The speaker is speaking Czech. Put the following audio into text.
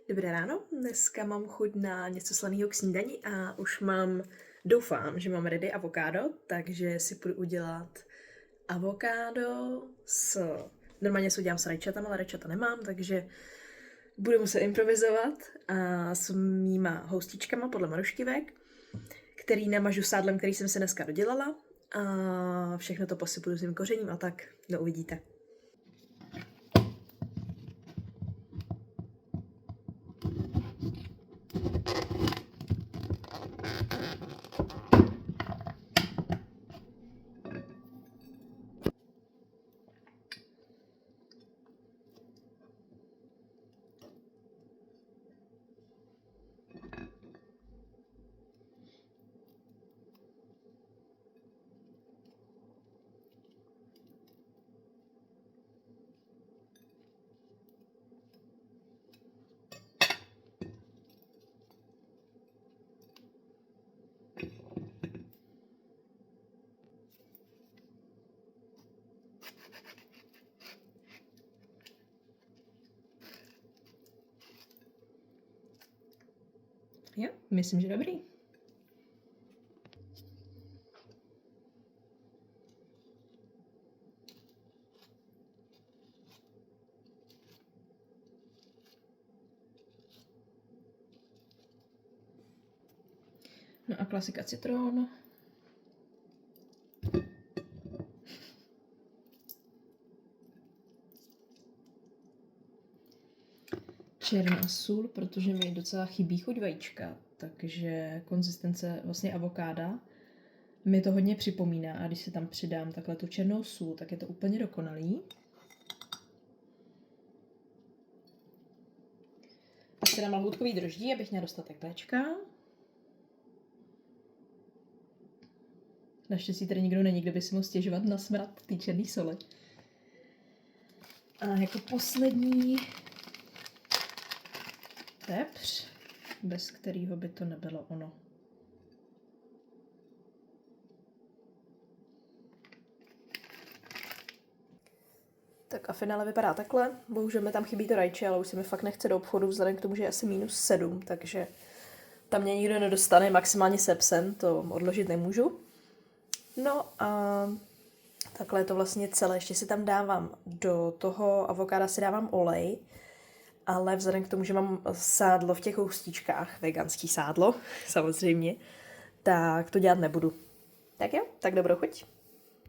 Dobré ráno, dneska mám chuť na něco slaného k snídani a už doufám, že mám ready avokádo, takže si půjdu udělat avokádo normálně si udělám s rajčatama, ale rajčata nemám, takže budu muset improvizovat a s mýma houstičkama podle Maruškivek, který namažu sádlem, který jsem se dneska dodělala a všechno to posypuju s tím kořením a tak, no uvidíte. Jo, myslím, že dobrý. No a klasika citron. Černá sůl, protože mi docela chybí chuť vajíčka, takže konzistence vlastně avokáda mi to hodně připomíná a když si tam přidám takhle tu černou sůl, tak je to úplně dokonalý. Pak si dám lahůdkový droždí, abych měla dostatek Bčka. Naštěstí tady nikdo není, kdo by si mohl stěžovat na smrad té černé soli. A jako poslední pepř, bez kterého by to nebylo ono. Tak a finále vypadá takhle. Bohužel mi tam chybí to rajče, ale už se mi fakt nechce do obchodu vzhledem k tomu, že je asi -7, takže tam mě nikdo nedostane, maximálně se psem, to odložit nemůžu. No a takhle je to vlastně celé. Ještě si tam dávám do toho avokáda si dávám olej, ale vzhledem k tomu, že mám sádlo v těch houstičkách, veganský sádlo, samozřejmě, tak to dělat nebudu. Tak jo, tak dobrou chuť.